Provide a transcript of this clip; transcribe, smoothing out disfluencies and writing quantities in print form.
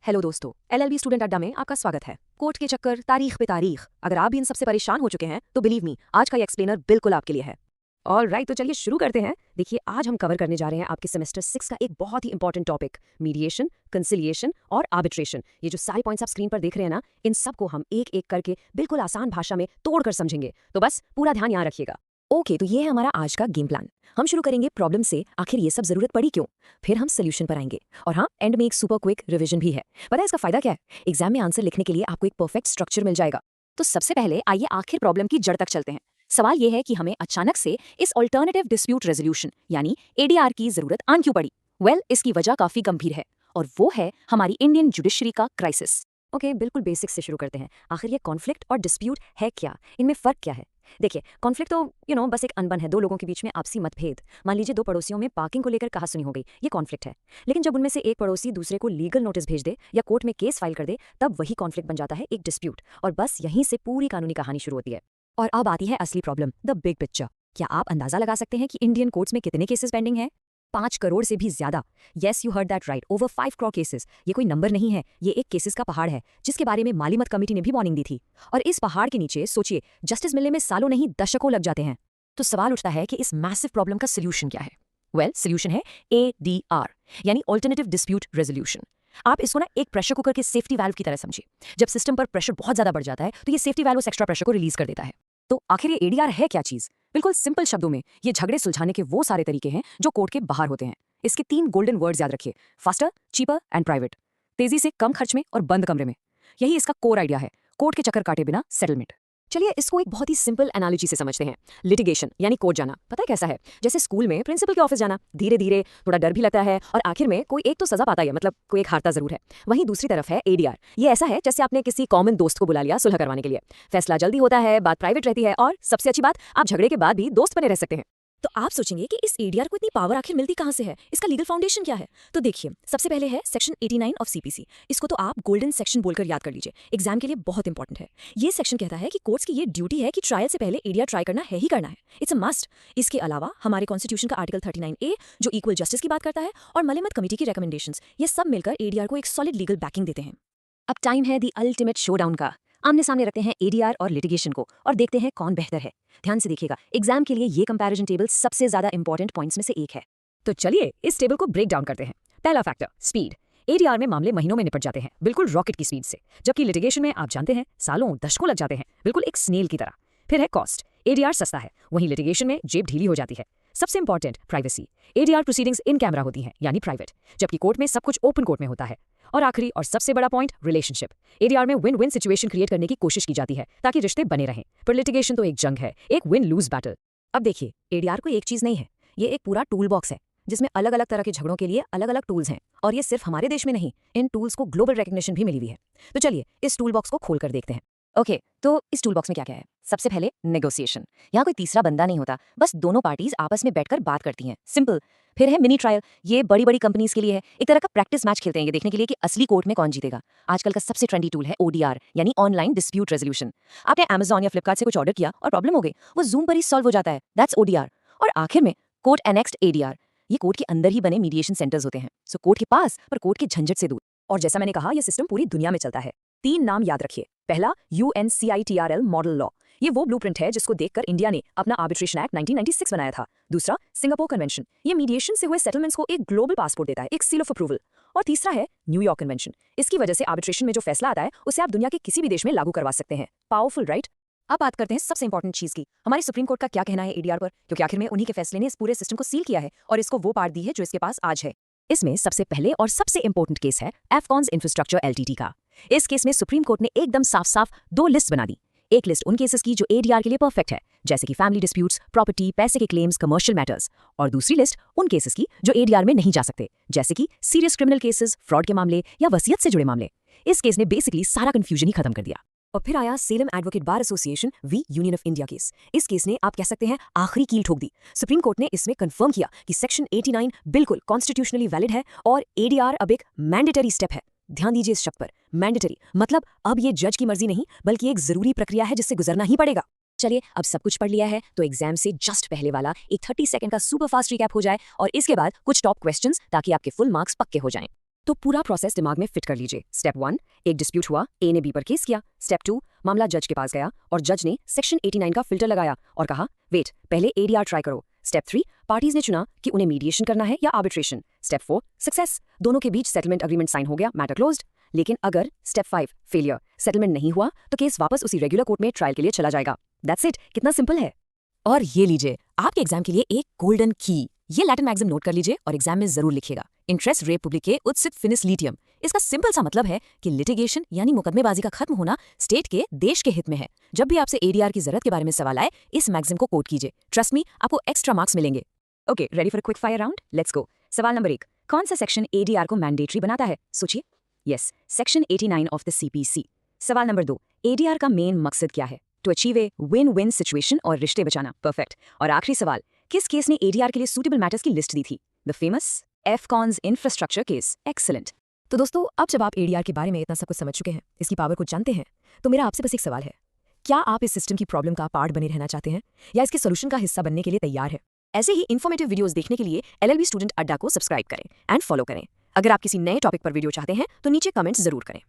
Hello दोस्तों, LLB student अड्डा में आपका स्वागत है। कोर्ट के चक्कर, तारीख पे तारीख, अगर आप भी इन सबसे परेशान हो चुके हैं तो बिलीव मी, आज का ये एक्सप्लेनर बिल्कुल आपके लिए है। ऑलराइट, तो चलिए शुरू करते हैं। देखिए, आज हम कवर करने जा रहे हैं आपके सेमेस्टर 6 का एक बहुत ही इंपॉर्टेंट टॉपिक, मीडिएशन, कंसिलिएशन और आर्बिट्रेशन। ये जो सारे पॉइंट्स आप स्क्रीन पर देख रहे हैं ना, इन सबको हम एक एक करके बिल्कुल आसान भाषा में तोड़कर समझेंगे, तो बस पूरा ध्यान यहाँ रखिएगा। ओके, तो ये है हमारा आज का गेम प्लान। हम शुरू करेंगे प्रॉब्लम से, आखिर ये सब जरूरत पड़ी क्यों। फिर हम सोल्यूशन पर आएंगे और हाँ, एंड में एक सुपर क्विक रिवीजन भी है। पता है इसका फायदा क्या है? एग्जाम में आंसर लिखने के लिए आपको एक परफेक्ट स्ट्रक्चर मिल जाएगा। तो सबसे पहले आइए आखिर प्रॉब्लम की जड़ तक चलते हैं। सवाल ये है कि हमें अचानक से इस ऑल्टरनेटिव डिस्प्यूट रेजोल्यूशन यानी एडीआर की जरूरत आन क्यों पड़ी। इसकी वजह काफी गंभीर है और वो है हमारी इंडियन जुडिशरी का क्राइसिस। ओके, बिल्कुल बेसिक से शुरू करते हैं। आखिर ये कॉन्फ्लिक्ट और डिस्प्यूट है क्या, इनमें फर्क क्या है? देखिए, कॉन्फ्लिक्ट तो बस एक अनबन है, दो लोगों के बीच में आपसी मतभेद। मान लीजिए दो पड़ोसियों में पार्किंग को लेकर कहासुनी हो गई, ये कॉन्फ्लिक्ट है। लेकिन जब उनमें से एक पड़ोसी दूसरे को लीगल नोटिस भेज दे या कोर्ट में केस फाइल कर दे, तब वही कॉन्फ्लिक्ट बन जाता है एक डिस्प्यूट, और बस यहीं से पूरी कानूनी कहानी शुरू होती है। और अब आती है असली प्रॉब्लम, द बिग पिक्चर। क्या आप अंदाजा लगा सकते हैं कि इंडियन कोर्ट्स में कितने केसेस पेंडिंग हैं? 5 करोड़ से भी ज्यादा। Yes, you heard that right, over 5 crore cases. ये कोई नंबर नहीं है, ये एक केसेस का पहाड़ है, जिसके बारे में माली मत कमेटी ने भी वार्निंग दी थी। और इस पहाड़ के नीचे सोचिए, जस्टिस मिलने में सालों नहीं दशकों लग जाते हैं। तो सवाल उठता है कि इस मैसिव प्रॉब्लम का सोल्यूशन क्या है? सोल्यूशन है ADR, यानी ऑल्टरनेटिव डिस्प्यूट रेजोल्यूशन। आप इसको ना एक प्रेशर कुकर के सेफ्टी वाल्व की तरह समझिए। जब सिस्टम पर प्रेशर बहुत ज्यादा बढ़ जाता है तो ये सेफ्टी वाल्व उस एक्स्ट्रा प्रेशर को रिलीज कर देता है। तो आखिर ये ADR है क्या चीज? बिल्कुल सिंपल शब्दों में, ये झगड़े सुलझाने के वो सारे तरीके हैं जो कोर्ट के बाहर होते हैं। इसके 3 गोल्डन वर्ड्स याद रखिए, फास्टर, चीपर एंड प्राइवेट। तेजी से, कम खर्च में और बंद कमरे में। यही इसका कोर आइडिया है, कोर्ट के चक्कर काटे बिना सेटलमेंट। चलिए इसको एक बहुत ही सिंपल एनालॉजी से समझते हैं। लिटिगेशन यानी कोर्ट जाना, पता है कैसा है? जैसे स्कूल में प्रिंसिपल के ऑफिस जाना, धीरे धीरे, थोड़ा डर भी लगता है और आखिर में कोई एक तो सजा पाता है, मतलब कोई एक हारता जरूर है। वहीं दूसरी तरफ है ADR। ये ऐसा है जैसे आपने किसी कॉमन दोस्त को बुला लिया सुलह करवाने के लिए। फैसला जल्दी होता है, बात प्राइवेट रहती है, और सबसे अच्छी बात, आप झगड़े के बाद भी दोस्त बने रह सकते हैं। तो आप सोचेंगे कि इस ADR को इतनी पावर आखिर मिलती कहां से है, इसका लीगल फाउंडेशन क्या है? तो देखिए, सबसे पहले है सेक्शन 89 ऑफ CPC। इसको तो आप गोल्डन सेक्शन बोलकर याद कर लीजिए, एग्जाम के लिए बहुत इंपॉर्टेंट है। ये सेक्शन कहता है कि कोर्ट्स की ये ड्यूटी है कि ट्रायल से पहले ADR ट्राई करना है ही करना है, इट्स अ मस्ट। इसके अलावा हमारे कॉन्स्टिट्यूशन का आर्टिकल 39A जो इक्वल जस्टिस की बात करता है, और मलिमत कमेटी की रिकमेंडेशंस, ये सब मिलकर ADR को एक सॉलिड लीगल बैकिंग देते हैं। अब टाइम है दी अल्टीमेट शोडाउन का। आमने सामने रखते हैं ADR और लिटिगेशन को और देखते हैं कौन बेहतर है। ध्यान से देखिएगा, एग्जाम के लिए ये कंपैरिजन टेबल सबसे ज्यादा इंपॉर्टेंट पॉइंट्स में से एक है। तो चलिए इस टेबल को ब्रेक डाउन करते हैं। पहला फैक्टर, स्पीड। ADR में मामले महीनों में निपट जाते हैं, बिल्कुल रॉकेट की स्पीड से, जबकि लिटिगेशन में आप जानते हैं सालों दशकों लग जाते हैं, बिल्कुल एक स्नेल की तरह। फिर है कॉस्ट। ADR सस्ता है, वहीं लिटिगेशन में जेब ढीली हो जाती है। सबसे important, privacy. ADR proceedings in camera होती हैं, यानी प्राइवेट, जबकि कोर्ट में सब कुछ ओपन कोर्ट में होता है। और आखिरी और सबसे बड़ा पॉइंट, रिलेशनशिप। ADR में विन विन सिचुएशन क्रिएट करने की कोशिश की जाती है ताकि रिश्ते बने रहें, पर लिटिगेशन तो एक जंग है, एक विन लूज बैटल। अब देखिए, ADR कोई एक चीज नहीं है, ये एक पूरा टूल बॉक्स है जिसमें अलग अलग तरह के झगड़ों के लिए अलग अलग टूल्स हैं। और ये सिर्फ हमारे देश में नहीं, इन टूल्स को ग्लोबल रिकग्निशन भी मिली हुई है। तो चलिए इस टूल बॉक्स को खोल कर देखते हैं। ओके, तो इस टूल बॉक्स में क्या क्या है? सबसे पहले नेगोशिएशन। यहाँ कोई तीसरा बंदा नहीं होता, बस दोनों पार्टीज आपस में बैठकर बात करती हैं, सिंपल। फिर है मिनी ट्रायल। ये बड़ी बड़ी कंपनीज के लिए है, एक तरह का प्रैक्टिस मैच खेलते हैं ये देखने के लिए कि असली कोर्ट में कौन जीतेगा। आजकल का सबसे ट्रेंडी टूल है ODR, यानी ऑनलाइन डिस्प्यूट रेजोल्यूशन। आपने Amazon या फ्लिपकार्ट से कुछ ऑर्डर किया और प्रॉब्लम हो गई, वो जूम पर ही सॉल्व हो जाता है, दैट्स ODR। और आखिर में कोर्ट एनेक्स्ड ADR। ये कोर्ट के अंदर ही बने मीडिएशन सेंटर्स होते हैं, सो कोर्ट के पास पर कोर्ट के झंझट से दूर। और जैसा मैंने कहा, यह सिस्टम पूरी दुनिया में चलता है। 3 नाम याद रखिए। पहला, UNCITRL मॉडल लॉ। ये वो ब्लूप्रिंट है जिसको देखकर इंडिया ने अपना आर्बिट्रेशन एक्ट 1996 बनाया था। दूसरा, सिंगापुर कन्वेंशन। ये मीडिएशन से हुए सेटलमेंट्स को एक ग्लोबल पासपोर्ट देता है, एक सील ऑफ अप्रूवल। और तीसरा है न्यूयॉर्क कन्वेंशन। इसकी वजह से आर्बिट्रेशन में जो फैसला आता है उसे आप दुनिया के किसी भी देश में लागू करवा सकते हैं। Powerful, right? अब बात करते हैं सबसे इंपॉर्टेंट चीज की, हमारे सुप्रीम कोर्ट का क्या कहना है ADR पर, क्योंकि आखिर में उन्हीं के फैसले ने इस पूरे सिस्टम को सील किया है और इसको वो पार्ट दी है जो इसके पास आज है। इसमें सबसे पहले और सबसे इंपॉर्टेंट केस है एफकॉन्स इंफ्रास्ट्रक्चर LTD का। इस केस में सुप्रीम कोर्ट ने एकदम साफ साफ 2 लिस्ट बना दी। एक लिस्ट उन केसेस की जो ADR के लिए परफेक्ट है, जैसे कि फैमिली डिस्प्यूट्स, प्रॉपर्टी, पैसे के क्लेम्स, कमर्शियल मैटर्स। और दूसरी लिस्ट उन केसेस की जो ADR में नहीं जा सकते, जैसे कि सीरियस क्रिमिनल केसेस, फ्रॉड के मामले या वसीयत से जुड़े मामले। इस केस ने बेसिकली सारा कंफ्यूजन ही खत्म कर दिया। और फिर आया Salem advocate bar association v union of India case. इस केस ने, आप कह सकते हैं, आखिरी कील ठोक दी। सुप्रीम कोर्ट ने इसमें कंफर्म किया कि सेक्शन 89 बिल्कुल कॉन्स्टिट्यूशनली वैलिड है और ADR अब एक मैंडेटरी स्टेप है। ध्यान दीजिए इस शब्द पर, मैंडेटरी, मतलब अब ये जज की मर्जी नहीं बल्कि एक जरूरी प्रक्रिया है जिससे गुजरना ही पड़ेगा। चलिए, अब सब कुछ पढ़ लिया है तो एग्जाम से जस्ट पहले वाला एक 30 सेकंड का सुपर फास्ट रिकैप हो जाए और इसके बाद कुछ टॉप क्वेश्चंस ताकि आपके फुल मार्क्स पक्के हो जाएं। तो पूरा प्रोसेस दिमाग में फिट कर लीजिए। स्टेप 1, एक डिस्प्यूट हुआ, ए ने बी पर केस किया। स्टेप 2, मामला जज के पास गया और जज ने सेक्शन 89 का फिल्टर लगाया और कहा वेट, पहले एडीआर ट्राई करो। स्टेप 3, पार्टीज ने चुना कि उन्हें मीडिएशन करना है या आर्बिट्रेशन। स्टेप 4, सक्सेस, दोनों के बीच सेटलमेंट अग्रीमेंट साइन हो गया, मैटर क्लोज्ड। लेकिन अगर स्टेप 5, फेलियर, सेटलमेंट नहीं हुआ तो केस वापस उसी रेगुलर कोर्ट में ट्रायल के लिए चला जाएगा। दैट्स इट, कितना सिंपल है। और ये लीजिए आपके एग्जाम के लिए एक गोल्डन की। ये लैटिन मैगज़ीन नोट कर लीजिए और एग्जाम में जरूर लिखिएगा। इंटरेस्ट रे पुब्लिके उत्सित फिनिस लिटियम। इसका सिंपल सा मतलब है कि लिटिगेशन यानी मुकदमेबाजी का खत्म होना स्टेट के, देश के हित में है। जब भी आपसे एडीआर की जरूरत के बारे में सवाल आए, इस मैगज़ीन को कोट कीजिए। ट्रस्ट मी, आपको एक्स्ट्रा मार्क्स मिलेंगे। Okay, ready for quick fire round? Let's go. सवाल नंबर 1, कौन सा सेक्शन एडीआर को मैंडेटरी बनाता है? सोचिए। Yes, section 89 of the CPC. सवाल नंबर 2, एडीआर का मेन मकसद क्या है? To achieve a win win situation और रिश्ते बचाना। परफेक्ट। और आखिरी सवाल, किस केस ने एडीआर के लिए सूटेबल मैटर्स की लिस्ट दी थी? The famous Afcons infrastructure case. Excellent. तो दोस्तों, अब जब आप एडीआर के बारे में इतना सब कुछ समझ चुके हैं, इसकी पावर को जानते हैं, तो मेरा आपसे बस एक सवाल है, क्या आप इस सिस्टम की प्रॉब्लम का पार्ट बने रहना चाहते हैं या इसके सोल्यूशन का हिस्सा बनने के लिए तैयार है? ऐसे ही इन्फॉर्मेटिव वीडियोस देखने के लिए एलएलबी स्टूडेंट अड्डा को सब्सक्राइब करें एंड फॉलो करें। अगर आप किसी नए टॉपिक पर वीडियो चाहते हैं तो नीचे कमेंट्स जरूर करें।